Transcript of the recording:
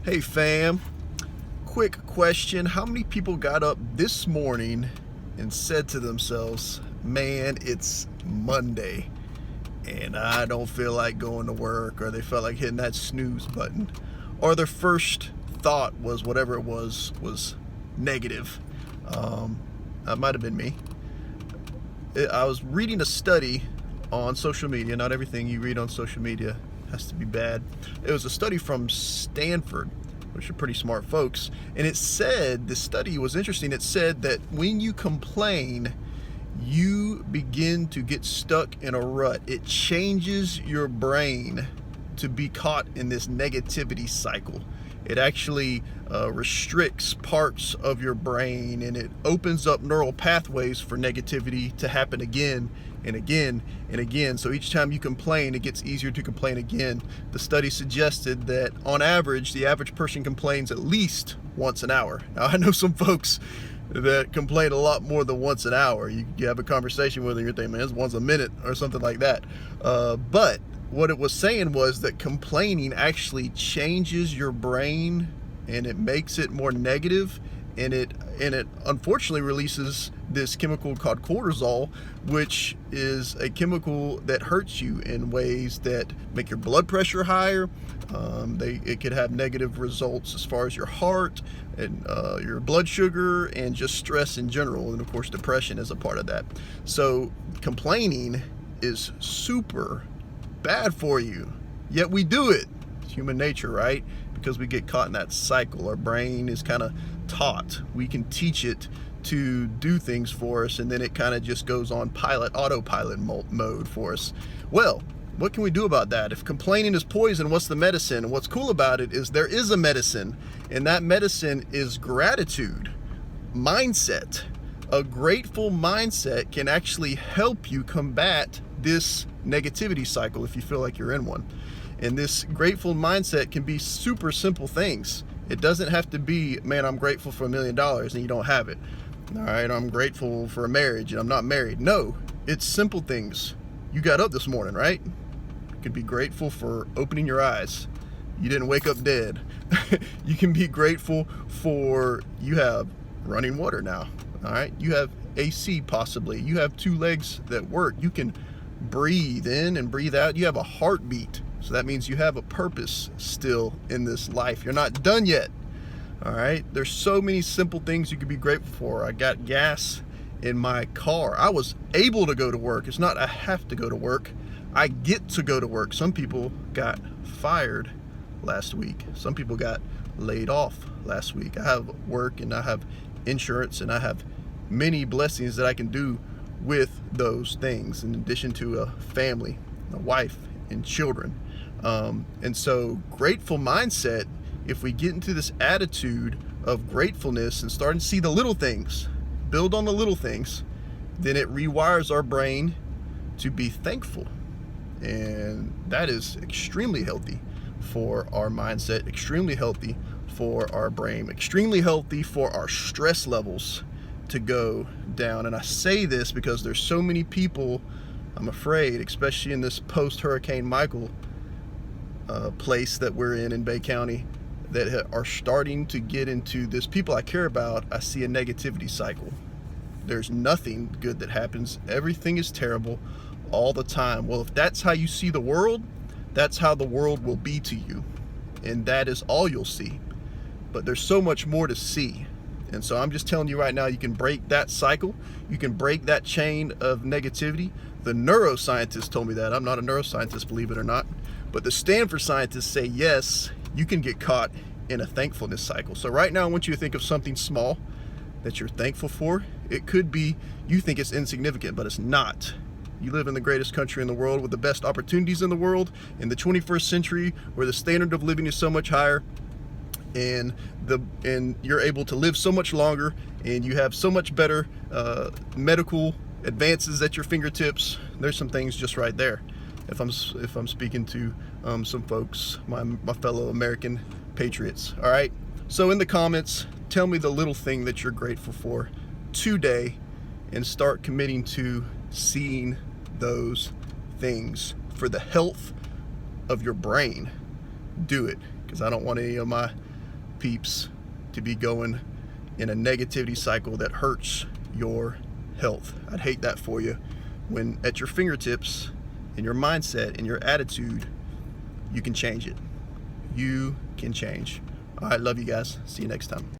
Hey fam, quick question. How many people got up this morning and said to themselves, man, it's Monday and I don't feel like going to work, or they felt like hitting that snooze button, or their first thought was whatever it was negative? That might have been me. I was reading a study on social media. Not everything you read on social media has to be bad. It was a study from Stanford, which are pretty smart folks, and it said, the study was interesting, it said that when you complain, you begin to get stuck in a rut. It changes your brain to be caught in this negativity cycle. It actually restricts parts of your brain, and it opens up neural pathways for negativity to happen again and again and again. So each time you complain, it gets easier to complain again. The study suggested that on average, the average person complains at least once an hour. Now, I know some folks that complain a lot more than once an hour. You have a conversation with them, you're thinking, man, it's once a minute or something like that. But what it was saying was that complaining actually changes your brain, and it makes it more negative, and it unfortunately releases this chemical called cortisol, which is a chemical that hurts you in ways that make your blood pressure higher. It could have negative results as far as your heart and your blood sugar and just stress in general, and of course depression is a part of that. So complaining is super bad for you, yet we do it. It's human nature, right? Because we get caught in that cycle. Our brain is kind of taught. We can teach it to do things for us, and then it kind of just goes on autopilot mode for us. Well, what can we do about that? If complaining is poison, what's the medicine? And what's cool about it is there is a medicine, and that medicine is gratitude, mindset. A grateful mindset can actually help you combat this negativity cycle if you feel like you're in one. And this grateful mindset can be super simple things. It doesn't have to be, man, I'm grateful for $1 million and you don't have it. All right, I'm grateful for a marriage and I'm not married. No, it's simple things. You got up this morning, right? You can be grateful for opening your eyes. You didn't wake up dead. You can be grateful for you have running water now. All right, you have AC possibly. You have 2 legs that work. You can breathe in and breathe out. You have a heartbeat. So that means you have a purpose still in this life. You're not done yet. All right. There's so many simple things you could be grateful for. I got gas in my car. I was able to go to work. It's not I have to go to work. I get to go to work. Some people got fired last week. Some people got laid off last week. I have work and I have insurance and I have many blessings that I can do with those things, in addition to a family, a wife, and children. And so grateful mindset, if we get into this attitude of gratefulness and start to see the little things, build on the little things, then it rewires our brain to be thankful. And that is extremely healthy for our mindset, extremely healthy for our brain, extremely healthy for our stress levels to go down. And I say this because there's so many people, I'm afraid, especially in this post-Hurricane Michael place that we're in Bay County, that are starting to get into this. People I care about, I see a negativity cycle. There's nothing good that happens. Everything is terrible all the time. Well, if that's how you see the world, that's how the world will be to you. And that is all you'll see. But there's so much more to see. And so I'm just telling you right now, you can break that cycle. You can break that chain of negativity. The neuroscientists told me that. I'm not a neuroscientist, believe it or not. But the Stanford scientists say, yes, you can get caught in a thankfulness cycle. So right now, I want you to think of something small that you're thankful for. It could be you think it's insignificant, but it's not. You live in the greatest country in the world with the best opportunities in the world in the 21st century, where the standard of living is so much higher, and you're able to live so much longer, and you have so much better medical advances at your fingertips. There's some things just right there. If I'm speaking to some folks, my fellow American patriots. All right. So in the comments, tell me the little thing that you're grateful for today, and start committing to seeing those things for the health of your brain. Do it, because I don't want any of my peeps to be going in a negativity cycle that hurts your health. I'd hate that for you, when at your fingertips, in your mindset, in your attitude, you can change it. You can change. All right, love you guys. See you next time.